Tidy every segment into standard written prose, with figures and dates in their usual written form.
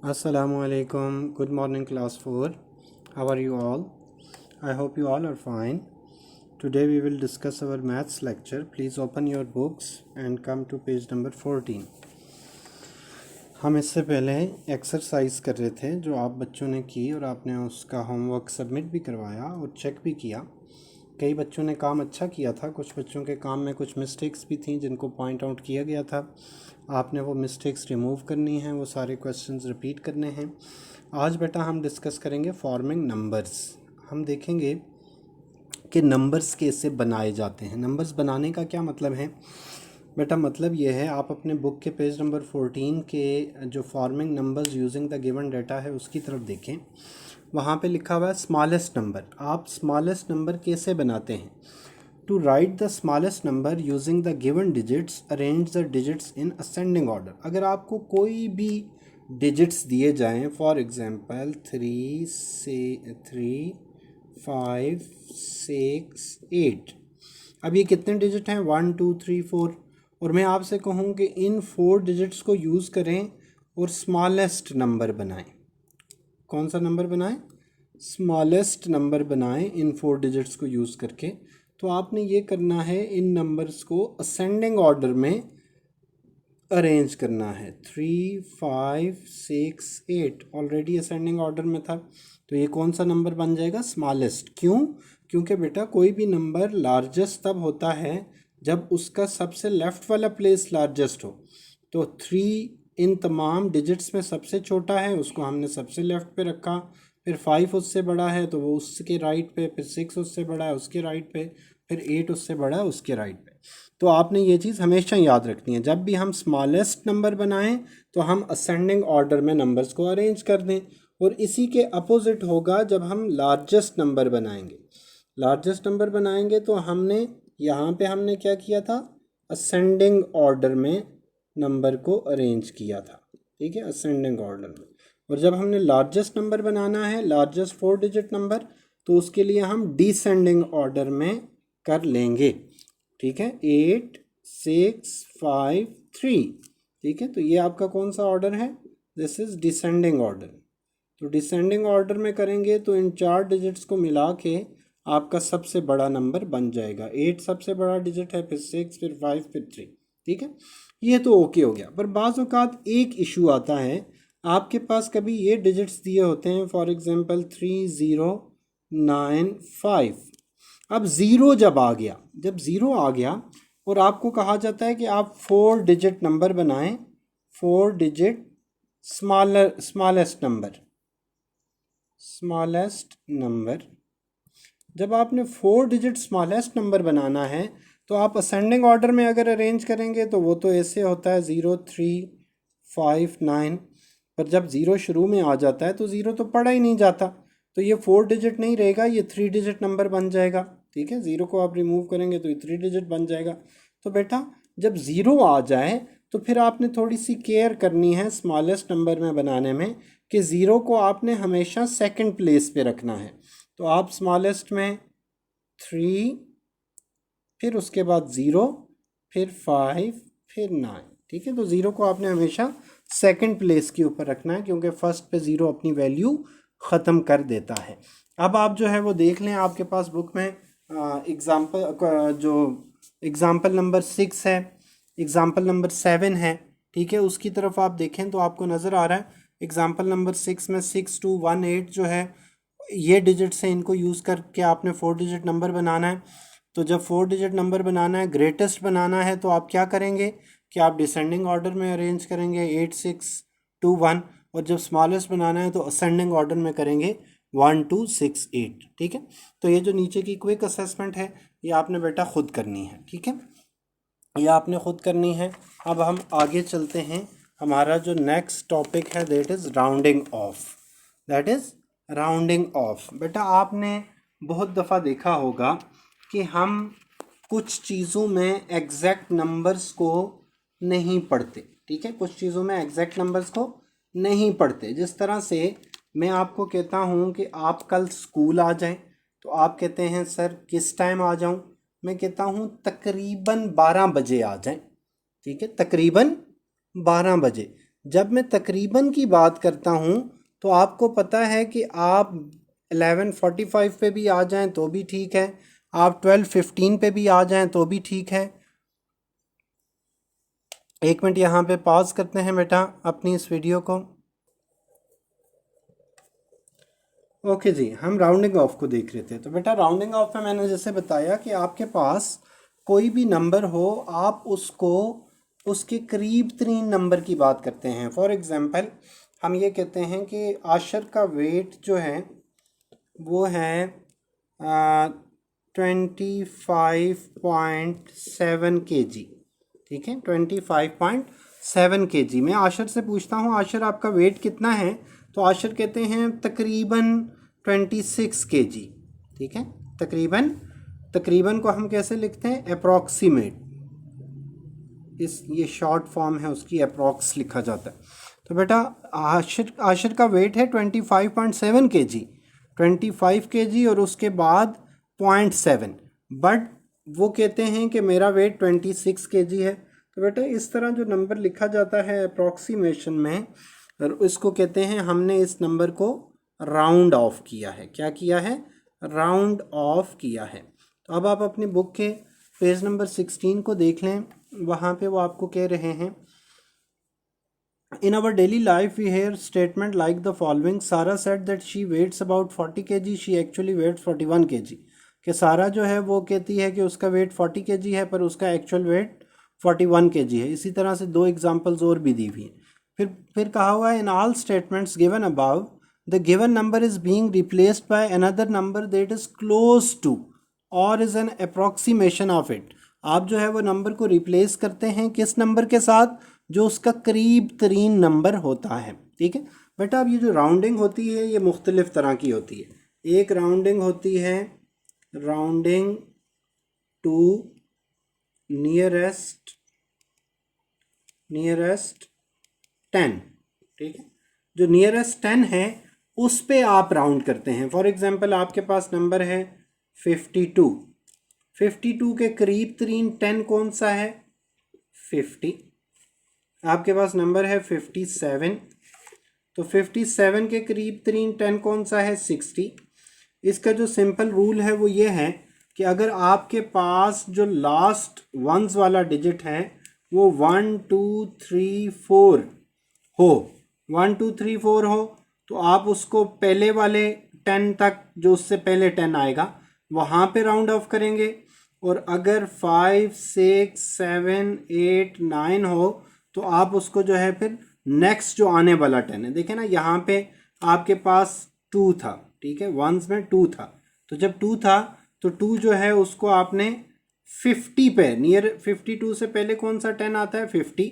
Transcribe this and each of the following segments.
Assalamualaikum. Good morning, class 4. How are you all? I hope you all are fine. Today we will discuss our maths lecture. Please open your books and come to page number 14. हम इससे पहले exercise कर रहे थे जो आप बच्चों ने की और आपने उसका होमवर्क सबमिट भी करवाया और चेक भी किया। कई बच्चों ने काम अच्छा किया था, कुछ बच्चों के काम में कुछ मिस्टेक्स भी थी जिनको पॉइंट आउट किया गया था। आपने वो मिस्टेक्स रिमूव करनी हैं, वो सारे क्वेश्चंस रिपीट करने हैं। आज बेटा हम डिस्कस करेंगे फॉर्मिंग नंबर्स। हम देखेंगे कि नंबर्स कैसे बनाए जाते हैं। नंबर्स बनाने का क्या मतलब है बेटा? मतलब ये है, आप अपने बुक के पेज नंबर 14 के जो forming numbers using the given data है उसकी तरफ देखें। वहाँ पे लिखा हुआ है स्मॉलेस्ट नंबर। आप स्मॉलेस्ट नंबर कैसे बनाते हैं? To write the smallest number using the given digits, arrange the digits in ascending order. अगर आपको कोई भी डिजिट्स दिए जाएं, फॉर एग्जांपल 3, 5, 6, 8, अब ये कितने डिजिट हैं? 1, 2, 3, 4। और मैं आपसे कहूँ कि इन 4 डिजिट्स को यूज़ करें और स्मॉलेस्ट नंबर बनाएं। कौन सा नंबर बनाएं? स्मॉलेस्ट नंबर बनाएं इन 4 डिजिट्स को यूज़ करके। तो आपने ये करना है, इन नंबर्स को असेंडिंग ऑर्डर में अरेंज करना है। 3, 5, 6, 8 ऑलरेडी असेंडिंग ऑर्डर में था, तो ये कौन सा नंबर बन जाएगा? स्मॉलेस्ट। क्यों? क्योंकि बेटा कोई भी नंबर लार्जेस्ट तब होता है जब उसका सबसे लेफ़्ट वाला प्लेस लार्जेस्ट हो। तो 3 इन तमाम डिजिट्स में सबसे छोटा है, उसको हमने सबसे लेफ़्ट पे रखा। फिर 5 उससे बड़ा है तो वो उसके राइट पे, फिर 6 उससे बड़ा है उसके राइट पे, फिर 8 उससे बड़ा है उसके राइट पे। तो आपने ये चीज़ हमेशा याद रखनी है, जब भी हम स्मॉलेस्ट नंबर बनाएं तो हम असेंडिंग ऑर्डर में नंबर्स को अरेंज कर दें। और इसी के अपोजिट होगा जब हम लार्जेस्ट नंबर बनाएंगे। लार्जेस्ट नंबर बनाएंगे तो यहाँ पे हमने क्या किया था? असेंडिंग ऑर्डर में नंबर को अरेंज किया था। ठीक है, असेंडिंग ऑर्डर में। और जब हमने लार्जेस्ट नंबर बनाना है, लार्जेस्ट 4 डिजिट नंबर, तो उसके लिए हम डिसेंडिंग ऑर्डर में कर लेंगे। ठीक है, 8, 6, 5, 3। ठीक है, तो ये आपका कौन सा ऑर्डर है? This is descending order. तो डिसेंडिंग ऑर्डर में करेंगे तो इन 4 डिजिट्स को मिला के आपका सबसे बड़ा नंबर बन जाएगा। 8 सबसे बड़ा डिजिट है, फिर 6, फिर 5, फिर 3। ठीक है, ये तो ओके हो गया। पर बाज़ औक़ात एक इशू आता है, आपके पास कभी ये डिजिट्स दिए होते हैं, फॉर एग्जांपल 3, 0, 9, 5। अब ज़ीरो जब ज़ीरो आ गया और आपको कहा जाता है कि आप 4 डिजिट नंबर बनाएं, 4 डिजिट स्मॉलेस्ट नंबर। जब आपने 4 डिजिट स्मॉलेस्ट नंबर बनाना है तो आप असेंडिंग ऑर्डर में अगर अरेंज करेंगे तो वो तो ऐसे होता है 0, 3, 5, 9। पर जब ज़ीरो शुरू में आ जाता है तो ज़ीरो तो पढ़ा ही नहीं जाता, तो ये 4 डिजिट नहीं रहेगा, ये 3 डिजिट नंबर बन जाएगा। ठीक है, ज़ीरो को आप रिमूव करेंगे तो ये 3 डिजिट बन जाएगा। तो बेटा जब ज़ीरो आ जाए तो फिर आपने थोड़ी सी केयर करनी है स्मॉलेस्ट नंबर में बनाने में, कि ज़ीरो को आपने हमेशा सेकंड प्लेस पे रखना है। तो आप स्मॉलेस्ट में 3, फिर उसके बाद 0, फिर 5, फिर 9। ठीक है, तो ज़ीरो को आपने हमेशा सेकंड प्लेस के ऊपर रखना है, क्योंकि फर्स्ट पे ज़ीरो अपनी वैल्यू ख़त्म कर देता है। अब आप जो है वो देख लें, आपके पास बुक में एग्ज़ाम्पल नंबर 6 है, एग्ज़ाम्पल नंबर 7 है। ठीक है, उसकी तरफ आप देखें तो आपको नज़र आ रहा है एग्ज़ाम्पल नंबर 6 में 6, 2, 1, 8 जो है ये डिजिट्स हैं, इनको यूज़ करके आपने 4 डिजिट नंबर बनाना है। तो जब 4 डिजिट नंबर बनाना है, ग्रेटेस्ट बनाना है, तो आप क्या करेंगे कि आप डिसेंडिंग ऑर्डर में अरेंज करेंगे 8, 6, 2, 1। और जब स्मॉलेस्ट बनाना है तो असेंडिंग ऑर्डर में करेंगे 1, 2, 6, 8। ठीक है, तो ये जो नीचे की क्विक असेसमेंट है ये आपने बेटा खुद करनी है। ठीक है, ये आपने खुद करनी है। अब हम आगे चलते हैं, हमारा जो नेक्स्ट टॉपिक है दैट इज़ राउंडिंग ऑफ। बेटा आपने बहुत दफ़ा देखा होगा कि हम कुछ चीज़ों में एग्जैक्ट नंबर्स को नहीं पढ़ते। ठीक है, कुछ चीज़ों में एग्जैक्ट नंबर्स को नहीं पढ़ते। जिस तरह से मैं आपको कहता हूँ कि आप कल स्कूल आ जाएं, तो आप कहते हैं सर किस टाइम आ जाऊँ? मैं कहता हूँ तकरीबन 12 बजे आ जाएं। ठीक है, तकरीबन 12 बजे। जब मैं तकरीबन की बात करता हूँ तो आपको पता है कि आप 11:45 पे भी आ जाएं तो भी ठीक है, आप 12:15 पे भी आ जाएं तो भी ठीक है। एक मिनट यहाँ पे पॉज करते हैं बेटा अपनी इस वीडियो को। ओके जी, हम राउंडिंग ऑफ को देख रहे थे। तो बेटा राउंडिंग ऑफ में मैंने जैसे बताया कि आपके पास कोई भी नंबर हो, आप उसको उसके करीब तरीन नंबर की बात करते हैं। फॉर एग्ज़ाम्पल हम ये कहते हैं कि आशर का वेट जो है वो है 25.7 kg। ठीक है, 25.7 kg। मैं आशर से पूछता हूँ आशर आपका वेट कितना है, तो आशर कहते हैं तकरीबन 26 kg। ठीक है, तकरीबन, तकरीबन को हम कैसे लिखते हैं, अप्रॉक्सीमेट, इस ये शॉर्ट फॉर्म है उसकी, अप्रॉक्स लिखा जाता है। तो बेटा आशर का वेट है 25.7 kg, 25 kg और उसके बाद 0.7, बट वो कहते हैं कि मेरा वेट 26 kg है। तो बेटा इस तरह जो नंबर लिखा जाता है अप्रॉक्सीमेशन में, और इसको कहते हैं हमने इस नंबर को राउंड ऑफ किया है। क्या किया है, राउंड ऑफ किया है। तो अब आप अपनी बुक के पेज नंबर 16 को देख लें, वहाँ पे वो आपको कह रहे हैं, In our daily life, we hear statement like the following: Sarah said that she weighs about 40 kg. She actually weighs 41 kg. कि सारा जो है वो कहती है कि उसका वेट 40 kg है पर उसका एक्चुअल वेट 41 kg है। इसी तरह से दो एग्जांपल्स और भी दी हुई हैं। फिर कहा हुआ है, in all statements given above the given number is being replaced by another number that is close to और is an approximation of it. आप जो है वो नंबर को रिप्लेस करते हैं किस नंबर के साथ, जो उसका करीब तरीन नंबर होता है। ठीक है बेटा, अब ये जो राउंडिंग होती है ये मुख्तलिफ तरह की होती है। एक राउंडिंग होती है राउंडिंग टू नियरेस्ट 10। ठीक है, जो नियरेस्ट 10 है उस पे आप राउंड करते हैं। फॉर एग्जांपल आपके पास नंबर है 52, 52 के करीब तरीन 10 कौन सा है, 50। आपके पास नंबर है 57, तो 57 के करीब तरीन 10 कौन सा है, 60। इसका जो सिंपल रूल है वो ये है कि अगर आपके पास जो लास्ट वंस वाला डिजिट है वो 1 2 3 4 हो, 1 2 3 4 हो, तो आप उसको पहले वाले 10 तक, जो उससे पहले 10 आएगा वहाँ पे राउंड ऑफ करेंगे। और अगर 5 6 7 8 9 हो तो आप उसको जो है फिर नेक्स्ट जो आने वाला 10 है, देखें ना यहाँ पे आपके पास 2 था। ठीक है, वंस में 2 था, तो जब 2 था तो 2 जो है उसको आपने 50 पे, नियर 52 से पहले कौन सा 10 आता है, 50।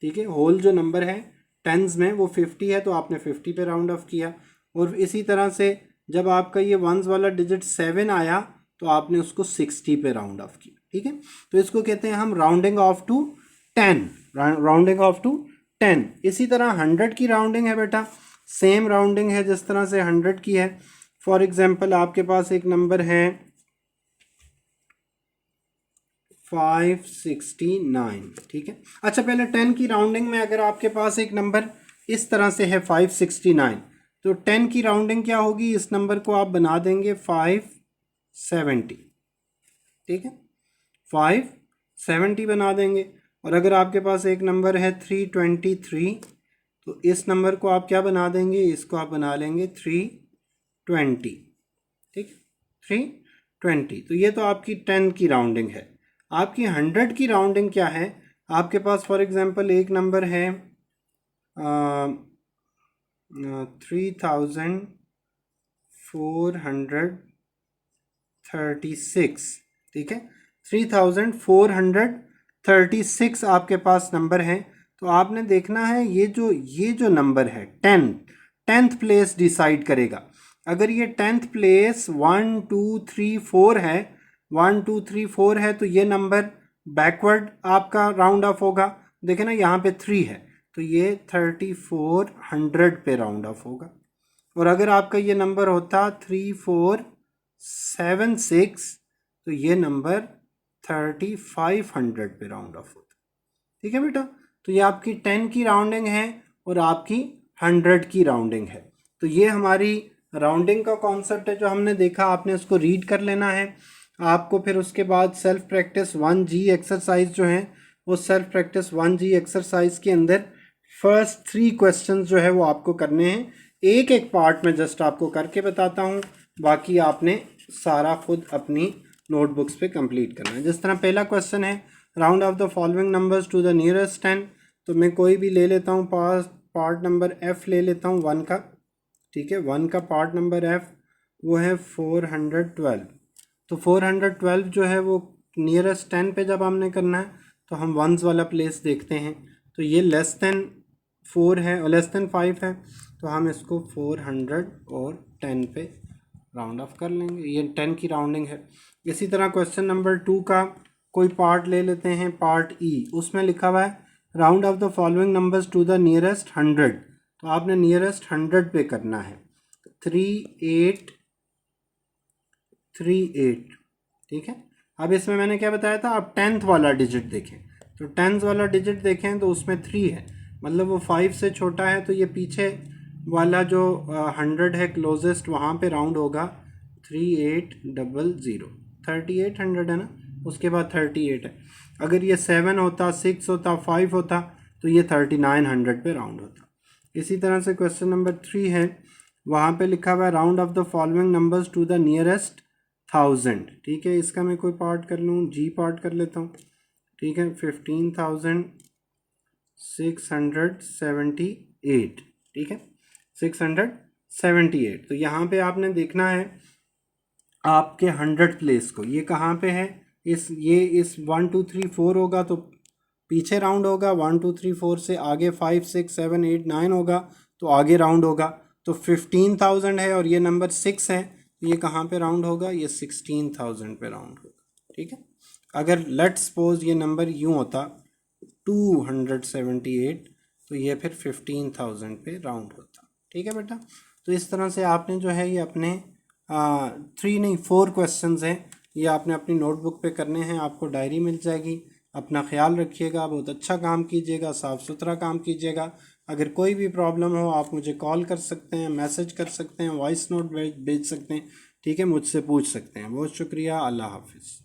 ठीक है, होल जो नंबर है टेंस में वो 50 है, तो आपने 50 पे राउंड ऑफ किया। और इसी तरह से जब आपका ये वंस वाला डिजिट 7 आया तो आपने उसको 60 पे राउंड ऑफ किया। ठीक है, तो इसको कहते हैं हम rounding off to 10, rounding off to 10। इसी तरह 100 की राउंडिंग है बेटा, सेम राउंडिंग है जिस तरह से 100 की है। फॉर एग्जांपल आपके पास एक नंबर है 569। ठीक है, अच्छा पहले 10 की राउंडिंग में अगर आपके पास एक नंबर इस तरह से है 569, तो 10 की राउंडिंग क्या होगी, इस नंबर को आप बना देंगे 570। ठीक है, 570 बना देंगे। और अगर आपके पास एक नंबर है 323, तो इस नंबर को आप क्या बना देंगे, इसको आप बना लेंगे 320। ठीक है, 320। तो ये तो आपकी 10 की राउंडिंग है। आपकी 100 की राउंडिंग क्या है, आपके पास फॉर एग्जांपल एक नंबर है 3436। ठीक है, 3436 आपके पास नंबर है। तो आपने देखना है ये जो नंबर है 10th प्लेस डिसाइड करेगा। अगर ये 10th प्लेस 1 2 3 4 है, 1 2 3 4 है, तो ये नंबर बैकवर्ड आपका राउंड ऑफ होगा। देखें ना यहाँ पे 3 है, तो ये 3400 पे राउंड ऑफ होगा। और अगर आपका ये नंबर होता 3476, तो ये नंबर 3500 पे राउंड ऑफ होता। ठीक है बेटा, तो ये आपकी 10 की राउंडिंग है और आपकी 100 की राउंडिंग है। तो ये हमारी राउंडिंग का कॉन्सेप्ट है जो हमने देखा, आपने उसको रीड कर लेना है। आपको फिर उसके बाद सेल्फ प्रैक्टिस 1G एक्सरसाइज जो है, वो सेल्फ प्रैक्टिस 1G एक्सरसाइज के अंदर फर्स्ट 3 क्वेश्चन जो है वो आपको करने हैं। एक एक पार्ट में जस्ट आपको करके बताता हूँ, बाकी आपने सारा खुद अपनी नोटबुक्स पे कंप्लीट करना है। जिस तरह पहला क्वेश्चन है, round off the following numbers to the nearest 10। तो मैं कोई भी ले लेता हूँ, पार्ट नंबर F ले लेता हूँ 1 का, ठीक है। 1 का पार्ट नंबर F वो है 412। तो 412 जो है वो नियरेस्ट 10 पे जब हमने करना है तो हम वंस वाला प्लेस देखते हैं। तो ये लेस देन 4 है और लेस देन 5 है, तो हम इसको 410 पे राउंड ऑफ कर लेंगे। ये 10 की राउंडिंग है। इसी तरह क्वेश्चन नंबर 2 का कोई पार्ट ले लेते हैं, पार्ट E। उसमें लिखा हुआ है round off the following numbers to the nearest 100। तो आपने नियरेस्ट 100 पे करना है। 3838, ठीक है। अब इसमें मैंने क्या बताया था, आप 10th वाला डिजिट देखें। तो 10th वाला डिजिट देखें तो उसमें 3 है, मतलब वो 5 से छोटा है। तो ये पीछे वाला जो 100 है क्लोजेस्ट, वहाँ पे राउंड होगा 3800। 3800 है ना, उसके बाद 38 है। अगर ये 7 होता, 6 होता, 5 होता, तो ये 3900 पे राउंड होता। इसी तरह से क्वेश्चन नंबर 3 है, वहाँ पे लिखा हुआ है round off the following numbers to the nearest 1000, ठीक है। इसका मैं कोई पार्ट कर लूँ, G पार्ट कर लेता हूँ, ठीक है। 15,678, ठीक है, 678। तो यहाँ पे आपने देखना है आपके 100 प्लेस को, ये कहाँ पे है, इस 1 2 3 4 होगा तो पीछे राउंड होगा, 1 2 3 4 से आगे 5 6 7 8 9 होगा तो आगे राउंड होगा। तो 15,000 है और ये नंबर 6 है, ये कहाँ पे राउंड होगा, ये 16,000 पे राउंड होगा, ठीक है। अगर लेट्स सपोज ये नंबर यूँ होता 278, तो ये फिर 15,000 पे राउंड होता, ठीक है बेटा। तो इस तरह से आपने जो है ये अपने 3 नहीं 4 क्वेश्चंस हैं, ये आपने अपनी नोटबुक पे करने हैं। आपको डायरी मिल जाएगी। अपना ख्याल रखिएगा, बहुत अच्छा काम कीजिएगा, साफ़ सुथरा काम कीजिएगा। अगर कोई भी प्रॉब्लम हो आप मुझे कॉल कर सकते हैं, मैसेज कर सकते हैं, वॉइस नोट भेज सकते हैं, ठीक है, मुझसे पूछ सकते हैं। बहुत शुक्रिया, अल्लाह हाफिज़।